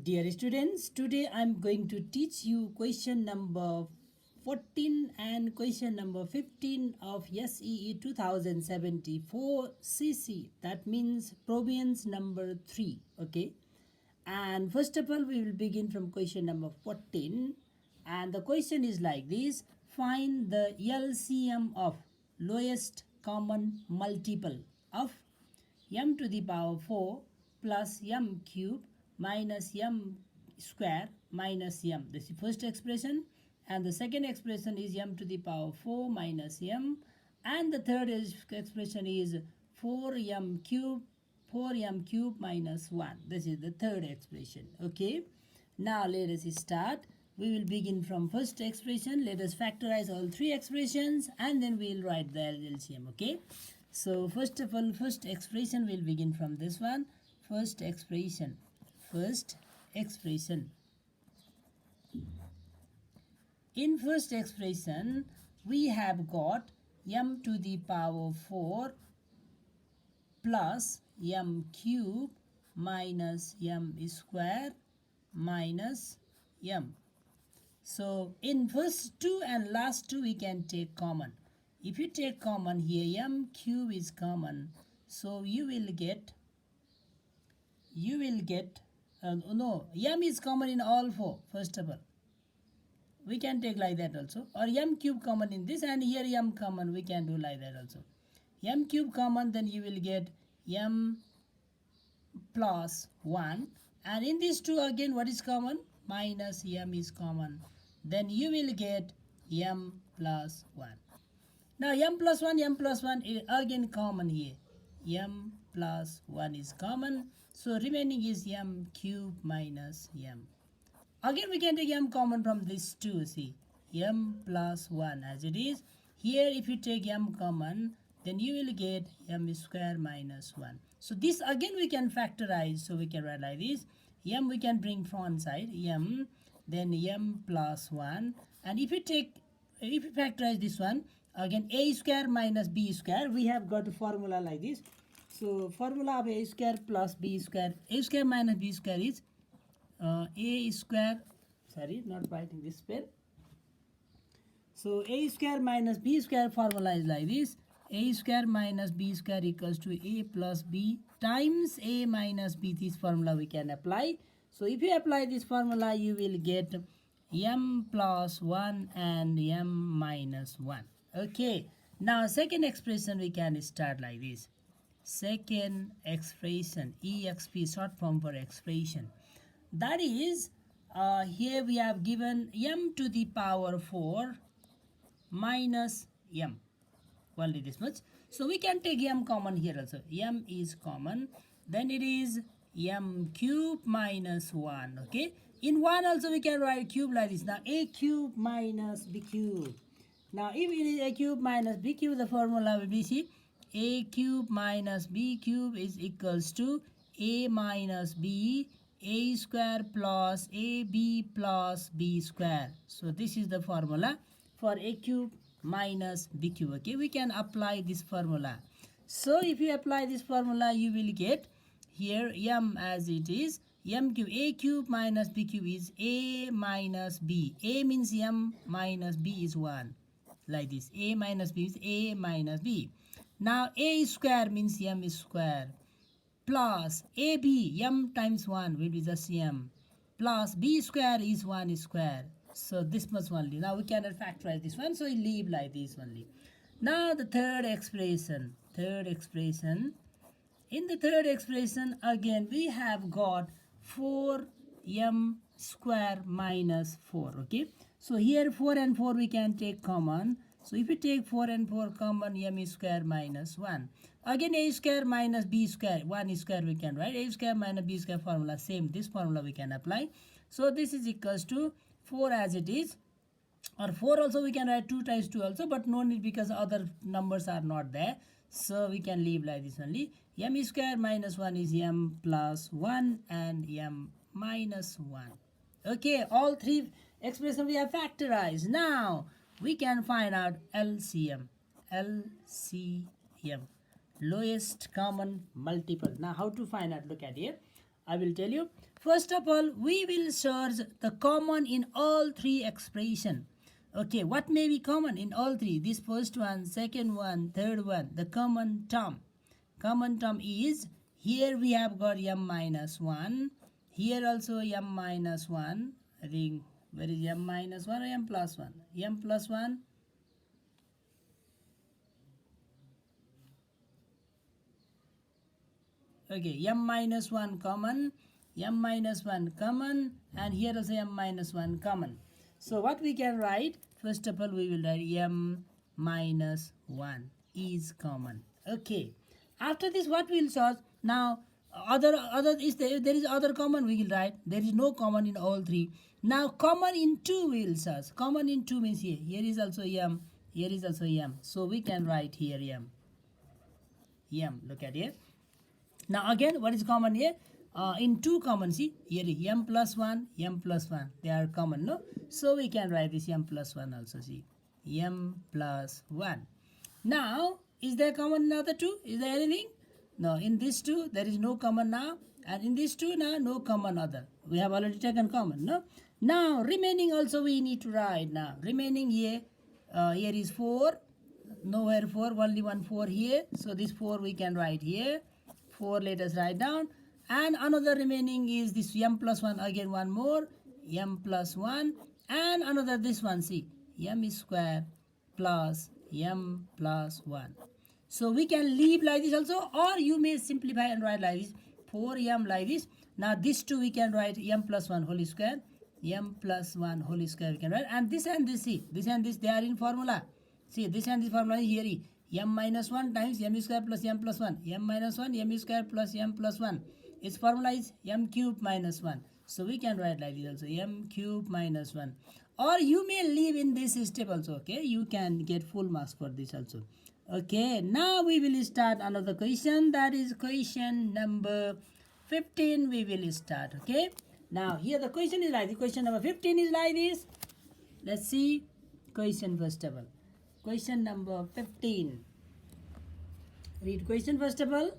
Dear students, today I'm going to teach you question number 14 and question number 15 of SEE 2074 CC. That means province number 3. Okay. And first of all, we will begin from question number 14. And the question is like this. Find the LCM of lowest common multiple of m to the power 4 plus m cube minus m square minus m. This is the first expression, and the second expression is m to the power 4 minus m, and the third expression is 4m cube minus 1. This is the third expression. Okay, now let us start. We will begin from first expression. Let us factorize all three expressions and then we will write the LCM. Okay, so first of all, first expression will begin from this one. First expression. In first expression, we have got m to the power 4 plus m cube minus m square minus m. So in first two and last two we can take common. If you take common here, m cube is common, so you will get no, m is common in all four. First of all, we can take like that also, or m cube common in this, and here m common, we can do like that also. M cube common, then you will get m plus 1, and in these two again what is common? Minus m is common, then you will get m plus 1. Now m plus 1 is again common here. M plus 1 is common, so remaining is m cube minus m. Again we can take m common from these two. See, m plus 1 as it is. Here if you take m common, then you will get m square minus 1. So this again we can factorize, so we can write like this. M we can bring front side, m, then m plus 1, and if you factorize this one, again a square minus b square, we have got a formula like this. So formula of a square plus b square, a square minus b square is a square, sorry, not writing this pen. So a square minus b square formula is like this. A square minus b square equals to a plus b times a minus b. This formula we can apply. So if you apply this formula, you will get m plus 1 and m minus 1. Okay, now second expression we can start like this. Second expression, exp, short form for expression. That is, here we have given m to the power 4 minus m. Only this much. So we can take m common here also. M is common. Then it is m cube minus 1. Okay. In 1 also we can write cube like this. Now a cube minus b cube. Now if it is a cube minus b cube, the formula will be, see, a cube minus b cube is equals to a minus b, a square plus ab plus b square. So this is the formula for a cube minus b cube. Okay, we can apply this formula. So if you apply this formula, you will get here m as it is. M cube, a cube minus b cube is a minus b. A means m minus b is 1. Like this, a minus b is a minus b. Now a square means m square plus ab, m times 1 will be just m, plus b square is 1 square. So this much only. Now we cannot factorize this one, so we leave like this only. Now the third expression. In the third expression, again we have got 4m square minus 4. Okay, so here 4 and 4 we can take common. So if you take 4 and 4 common, m square minus 1. Again a square minus b square, 1 square we can write. A square minus b square formula, same, this formula we can apply. So this is equals to 4 as it is, or 4 also we can write 2 times 2 also, but no need because other numbers are not there. So we can leave like this only. M square minus 1 is m plus 1 and m minus 1. Okay, all three expressions we have factorized. Now we can find out LCM. Lowest common multiple. Now how to find out? Look at here. I will tell you. First of all, we will search the common in all three expression. Okay, what may be common in all three? This first one, second one, third one, the common term. Common term is, here we have got m minus 1, here also m minus 1. I think, where is m minus 1 or m plus 1? M plus 1. Okay, m minus 1 common, m minus 1 common, and here also m minus 1 common. So what we can write? First of all, we will write m minus 1 is common. Okay. After this, what we will solve? Now, other is there is other common, we will write. There is no common in all three. Now, common in 2 we will search. Common in 2 means here is also m, here is also m. So we can write here m. Look at here. Now again, what is common here? In 2 common, see, here m plus 1, m plus 1. They are common, no? So we can write this m plus 1 also, see. M plus 1. Now, is there common in the other 2? Is there anything? No, in this 2, there is no common now. And in this 2 now, no common other. We have already taken common, no? Now, remaining also we need to write now. Remaining here, here is 4. Nowhere 4, only one 4 here. So this 4 we can write here. 4 let us write down. And another remaining is this m plus 1, again one more, m plus 1. And another this one, see, m square plus m plus 1. So we can leave like this also, or you may simplify and write like this, 4m like this. Now this 2 we can write m plus 1 whole square, m plus 1 whole square we can write. And this, see, this and this, they are in formula. See, this and this formula is here, m minus 1 times m square plus m plus 1, m minus 1, m square plus m plus 1. Its formula is m cube minus 1. So we can write like this also, m cube minus 1. Or you may leave in this step also, okay? You can get full marks for this also. Okay, now we will start another question. That is question number 15 we will start, okay? Now here the question is like this. Question number 15 is like this. Let's see question first of all. Question number 15. Read question first of all.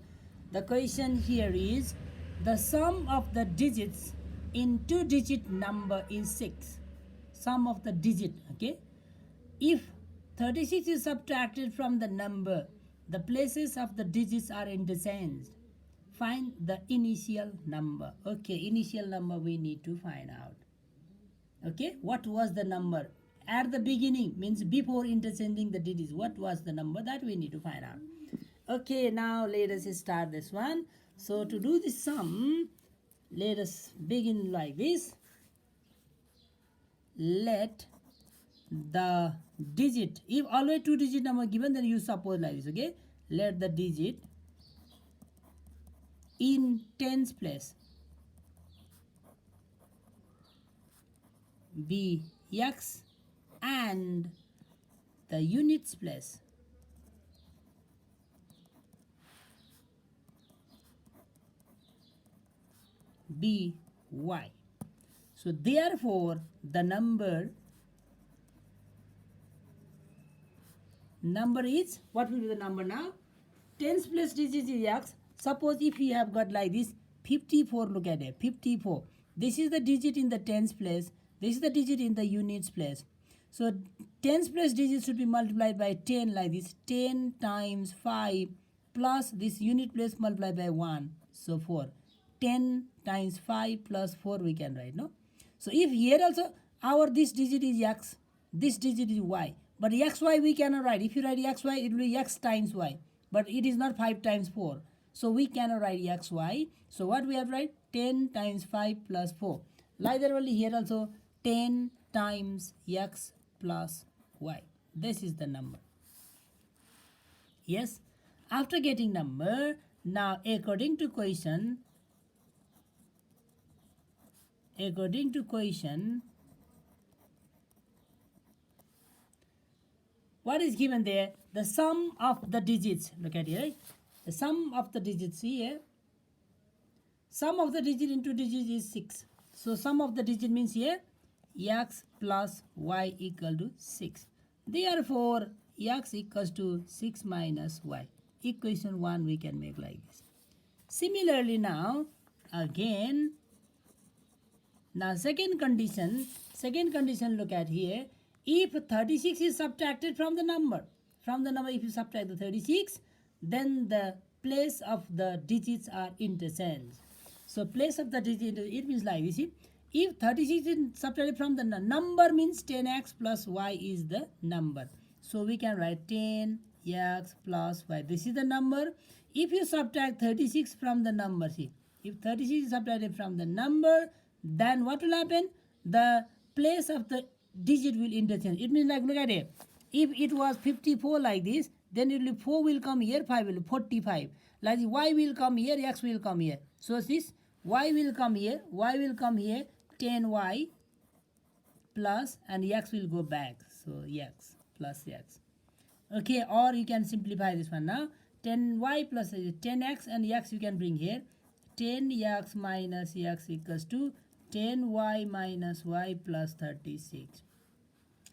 The question here is, the sum of the digits in 2-digit number is 6. Sum of the digit, okay? If 36 is subtracted from the number, the places of the digits are interchanged. Find the initial number. Okay, initial number we need to find out. Okay, what was the number? At the beginning means before interchanging the digits. What was the number? That we need to find out. Okay, now let us start this one. So to do this sum, let us begin like this. Let the digit, if always 2-digit number given, then you suppose like this, okay? Let the digit in tens place be x and the units place be y. So therefore the number is, what will be the number now? Tens place digit is x. Suppose if you have got like this 54, look at it, 54. This is the digit in the tens place. This is the digit in the units place. So tens place digit should be multiplied by 10 like this. 10 times 5 plus this unit place multiplied by 1. So 4. 10 times 5 plus 4 we can write, no? So if here also our this digit is x, this digit is y. But xy we cannot write. If you write xy, it will be x times y. But it is not 5 times 4. So we cannot write xy. So what we have to write? 10 times 5 plus 4. Likewise here also 10 times x plus y. This is the number. Yes. After getting number, now according to question, what is given there? The sum of the digits. Look at here. The sum of the digits here. Sum of the digit into digit is 6. So sum of the digit means here x plus y equal to 6. Therefore x equals to 6 minus y. Equation 1 we can make like this. Similarly now, again Now second condition, look at here. If 36 is subtracted from the number, if you subtract the 36, then the place of the digits are interchanged. So place of the digit, it means like this. If 36 is subtracted from the number, means 10x plus y is the number. So we can write 10x plus y. This is the number. If you subtract 36 from the number, see, if 36 is subtracted from the number, then what will happen? The place of the digit will interchange. It means like, look at it. If it was 54 like this, then it will 4 will come here, 5 will 45. Like y will come here, x will come here. So this y will come here, 10y plus, and x will go back. So x plus x. Okay, or you can simplify this one now. 10y plus 10x and x you can bring here. 10x minus x equals to 10y minus y plus 36.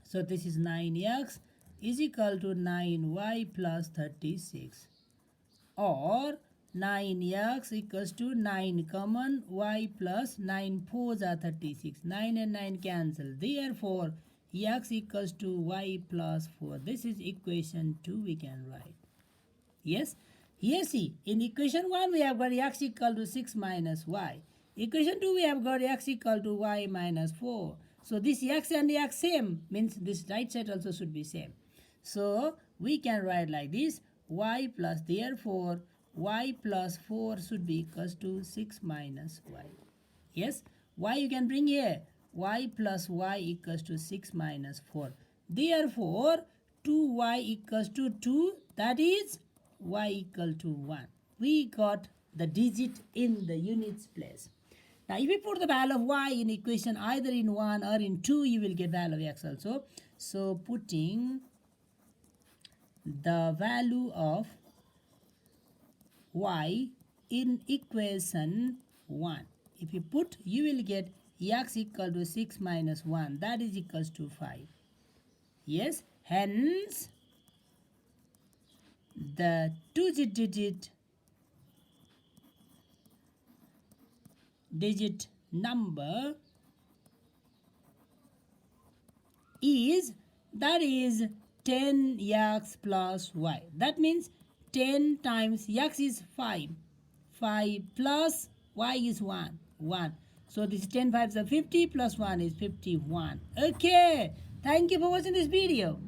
So this is 9x is equal to 9y plus 36. Or 9x equals to 9 common y plus 9 4s are 36. 9 and 9 cancel. Therefore, x equals to y plus 4. This is equation 2 we can write. Yes? Here see, in equation 1 we have got x equal to 6 minus y. Equation 2 we have got x equal to y minus 4. So this x and x same, means this right side also should be same. So we can write like this, y plus, therefore y plus 4 should be equals to 6 minus y. Yes, y you can bring here, y plus y equals to 6 minus 4. Therefore 2y equals to 2, that is y equal to 1. We got the digit in the units place. Now if you put the value of y in equation either in 1 or in 2, you will get value of x also. So putting the value of y in equation 1, if you put, you will get x equal to 6 minus 1, that is equals to 5. Yes, hence the two-digit number is, that is 10x plus y. That means 10 times x is 5. 5 plus y is 1. So this is 10 5s are 50 plus 1 is 51. Okay. Thank you for watching this video.